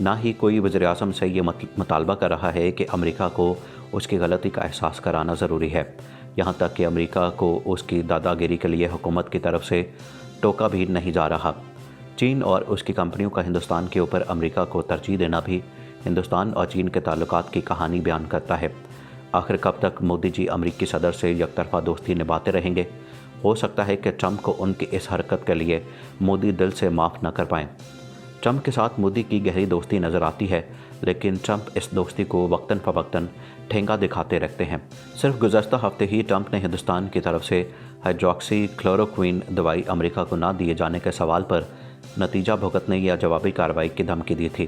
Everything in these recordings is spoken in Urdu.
نہ ہی کوئی وزیر اعظم سے یہ مطالبہ کر رہا ہے کہ امریکہ کو اس کی غلطی کا احساس کرانا ضروری ہے، یہاں تک کہ امریکہ کو اس کی دادا گیری کے لیے حکومت کی طرف سے ٹوکا بھی نہیں جا رہا۔ چین اور اس کی کمپنیوں کا ہندوستان کے اوپر امریکہ کو ترجیح دینا بھی ہندوستان اور چین کے تعلقات کی کہانی بیان کرتا ہے۔ آخر کب تک مودی جی امریکی صدر سے یک طرفہ دوستی نبھاتے رہیں گے؟ ہو سکتا ہے کہ ٹرمپ کو ان کی اس حرکت کے لیے مودی دل سے معاف نہ کر پائیں۔ ٹرمپ کے ساتھ مودی کی گہری دوستی نظر آتی ہے، لیکن ٹرمپ اس دوستی کو وقتاً فوقتاً ٹھینگا دکھاتے رکھتے ہیں۔ صرف گزشتہ ہفتے ہی ٹرمپ نے ہندوستان کی طرف سے ہائیڈروکسی کلوروکوئین دوائی امریکہ کو نہ دیے جانے کے سوال پر نتیجہ بھگتنے یا جوابی کارروائی کی دھمکی دی تھی۔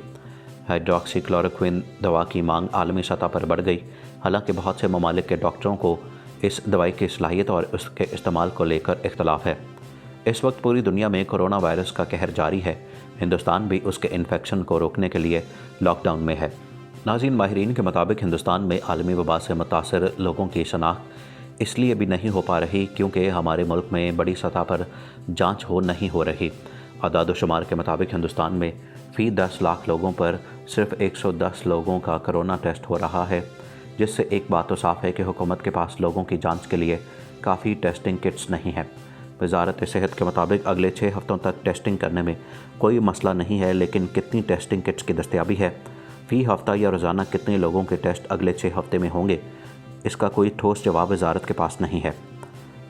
ہائیڈروکسی کلوروکوئین دوا کی مانگ عالمی سطح پر بڑھ گئی، حالانکہ بہت سے ممالک کے ڈاکٹروں کو اس دوائی کی صلاحیت اور اس کے استعمال کو لے کر اختلاف ہے۔ اس وقت پوری دنیا میں کرونا وائرس کا قہر جاری ہے، ہندوستان بھی اس کے انفیکشن کو روکنے کے لیے لاک ڈاؤن میں ہے۔ ناظرین، ماہرین کے مطابق ہندوستان میں عالمی وبا سے متاثر لوگوں کی شناخت اس لیے بھی نہیں ہو پا رہی کیونکہ ہمارے ملک میں بڑی سطح پر جانچ نہیں ہو رہی۔ اعداد و شمار کے مطابق ہندوستان میں فی 10 لاکھ لوگوں پر صرف 110 لوگوں کا کرونا ٹیسٹ ہو رہا ہے، جس سے ایک بات تو صاف ہے کہ حکومت کے پاس لوگوں کی جانچ کے لیے کافی ٹیسٹنگ کٹس نہیں ہیں۔ وزارت صحت کے مطابق اگلے 6 ہفتوں تک ٹیسٹنگ کرنے میں کوئی مسئلہ نہیں ہے، لیکن کتنی ٹیسٹنگ کٹس کی دستیابی ہے، فی ہفتہ یا روزانہ کتنے لوگوں کے ٹیسٹ اگلے 6 ہفتے میں ہوں گے، اس کا کوئی ٹھوس جواب وزارت کے پاس نہیں ہے۔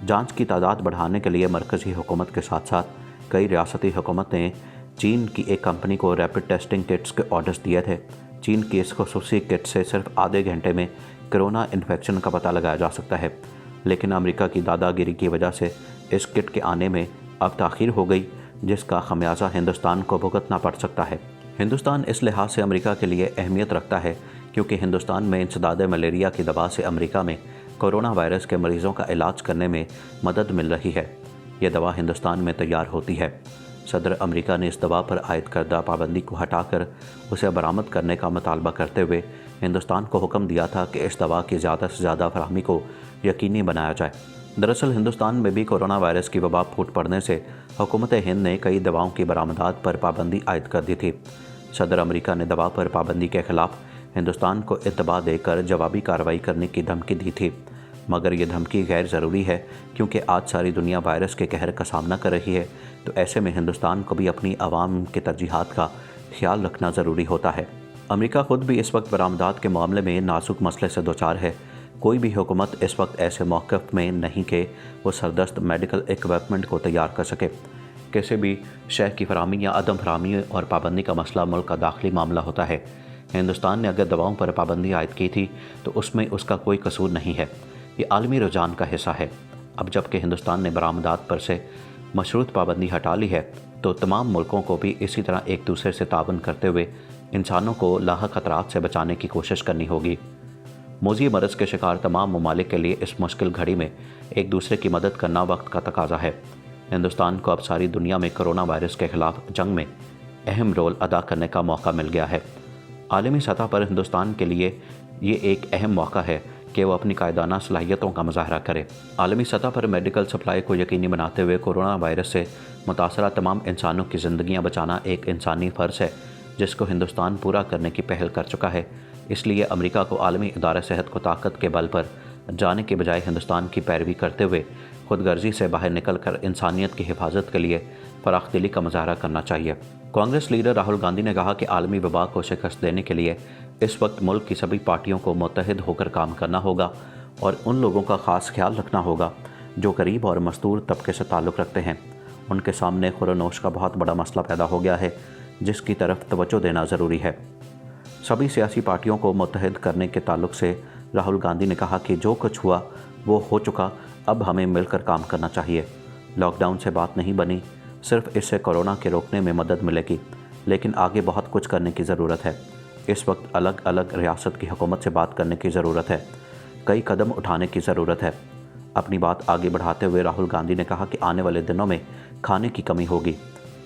جانچ کی تعداد بڑھانے کے لیے مرکزی حکومت کے ساتھ ساتھ کئی ریاستی حکومت نے چین کی ایک کمپنی کو ریپڈ ٹیسٹنگ کٹس کے آرڈرز دیے تھے۔ چین کی اس خصوصی کٹ سے صرف آدھے گھنٹے میں کرونا انفیکشن کا پتہ لگایا جا سکتا ہے، لیکن امریکہ کی دادا گیری کی وجہ سے اس کٹ کے آنے میں اب تاخیر ہو گئی، جس کا خمیازہ ہندوستان کو بھگتنا پڑ سکتا ہے۔ ہندوستان اس لحاظ سے امریکہ کے لیے اہمیت رکھتا ہے کیونکہ ہندوستان میں انسداد ملیریا کی دوا سے امریکہ میں کرونا وائرس کے مریضوں کا علاج کرنے میں مدد مل رہی ہے۔ یہ دوا ہندوستان میں تیار ہوتی ہے۔ صدر امریکہ نے اس دوا پر عائد کردہ پابندی کو ہٹا کر اسے برآمد کرنے کا مطالبہ کرتے ہوئے ہندوستان کو حکم دیا تھا کہ اس دوا کی زیادہ سے زیادہ فراہمی کو یقینی بنایا جائے۔ دراصل ہندوستان میں بھی کرونا وائرس کی وبا پھوٹ پڑنے سے حکومت ہند نے کئی دواؤں کی برآمدات پر پابندی عائد کر دی تھی۔ صدر امریکہ نے دوا پر پابندی کے خلاف ہندوستان کو اطباع دے کر جوابی کارروائی کرنے کی دھمکی دی تھی، مگر یہ دھمکی غیر ضروری ہے کیونکہ آج ساری دنیا وائرس کے قہر کا سامنا کر رہی ہے، تو ایسے میں ہندوستان کو بھی اپنی عوام کے ترجیحات کا خیال رکھنا ضروری ہوتا ہے۔ امریکہ خود بھی اس وقت برآمدات کے معاملے میں نازک مسئلے سے دوچار ہے۔ کوئی بھی حکومت اس وقت ایسے موقف میں نہیں کہ وہ سردست میڈیکل ایکوپمنٹ کو تیار کر سکے۔ کسی بھی شے کی فراہمی یا عدم فراہمی اور پابندی کا مسئلہ ملک کا داخلی معاملہ ہوتا ہے۔ ہندوستان نے اگر دواؤں پر پابندی عائد کی تھی تو اس میں اس کا کوئی قصور نہیں ہے، یہ عالمی رجحان کا حصہ ہے۔ اب جب کہ ہندوستان نے برآمدات پر سے مشروط پابندی ہٹا لی ہے تو تمام ملکوں کو بھی اسی طرح ایک دوسرے سے تعاون کرتے ہوئے انسانوں کو لاحق خطرات سے بچانے کی کوشش کرنی ہوگی۔ موذی مرض کے شکار تمام ممالک کے لیے اس مشکل گھڑی میں ایک دوسرے کی مدد کرنا وقت کا تقاضا ہے۔ ہندوستان کو اب ساری دنیا میں کرونا وائرس کے خلاف جنگ میں اہم رول ادا کرنے کا موقع مل گیا ہے۔ عالمی سطح پر ہندوستان کے لیے یہ ایک اہم موقع ہے کہ وہ اپنی قائدانہ صلاحیتوں کا مظاہرہ کرے۔ عالمی سطح پر میڈیکل سپلائی کو یقینی بناتے ہوئے کورونا وائرس سے متاثرہ تمام انسانوں کی زندگیاں بچانا ایک انسانی فرض ہے جس کو ہندوستان پورا کرنے کی پہل کر چکا ہے۔ اس لیے امریکہ کو عالمی ادارہ صحت کو طاقت کے بل پر جانے کے بجائے ہندوستان کی پیروی کرتے ہوئے خود غرضی سے باہر نکل کر انسانیت کی حفاظت کے لیے فراخ دلی کا مظاہرہ کرنا چاہیے۔ کانگریس لیڈر راہل گاندھی نے کہا کہ عالمی وبا کو شکست دینے کے لیے اس وقت ملک کی سبھی پارٹیوں کو متحد ہو کر کام کرنا ہوگا اور ان لوگوں کا خاص خیال رکھنا ہوگا جو غریب اور مزدور طبقے سے تعلق رکھتے ہیں۔ ان کے سامنے خورنوش کا بہت بڑا مسئلہ پیدا ہو گیا ہے جس کی طرف توجہ دینا ضروری ہے۔ سبھی سیاسی پارٹیوں کو متحد کرنے کے تعلق سے راہل گاندھی نے کہا کہ جو کچھ ہوا وہ ہو چکا، اب ہمیں مل کر کام کرنا چاہیے۔ لاک ڈاؤن سے بات نہیں بنی، صرف اس سے کورونا کے روکنے میں مدد ملے گی، لیکن آگے بہت کچھ کرنے کی ضرورت ہے۔ اس وقت الگ الگ ریاست کی حکومت سے بات کرنے کی ضرورت ہے، کئی قدم اٹھانے کی ضرورت ہے۔ اپنی بات آگے بڑھاتے ہوئے راہل گاندھی نے کہا کہ آنے والے دنوں میں کھانے کی کمی ہوگی۔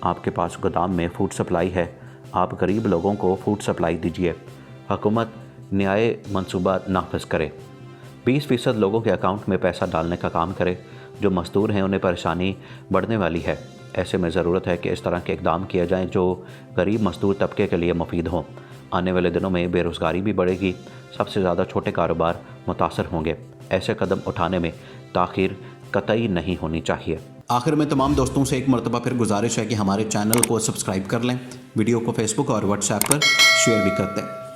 آپ کے پاس گودام میں فوڈ سپلائی ہے، آپ غریب لوگوں کو فوڈ سپلائی دیجیے۔ حکومت نیائے منصوبہ نافذ کرے، 20% لوگوں کے اکاؤنٹ میں پیسہ ڈالنے کا کام کرے۔ جو مزدور ہیں انہیں پریشانی بڑھنے والی ہے، ایسے میں ضرورت ہے کہ اس طرح کے اقدام کیے جائیں جو غریب مزدور طبقے کے لیے مفید ہوں۔ آنے والے دنوں میں بے روزگاری بھی بڑھے گی، سب سے زیادہ چھوٹے کاروبار متاثر ہوں گے۔ ایسے قدم اٹھانے میں تاخیر قطعی نہیں ہونی چاہیے۔ آخر میں تمام دوستوں سے ایک مرتبہ پھر گزارش ہے کہ ہمارے چینل کو سبسکرائب کر لیں، ویڈیو کو فیس بک اور واٹس ایپ پر شیئر بھی کرتے ہیں۔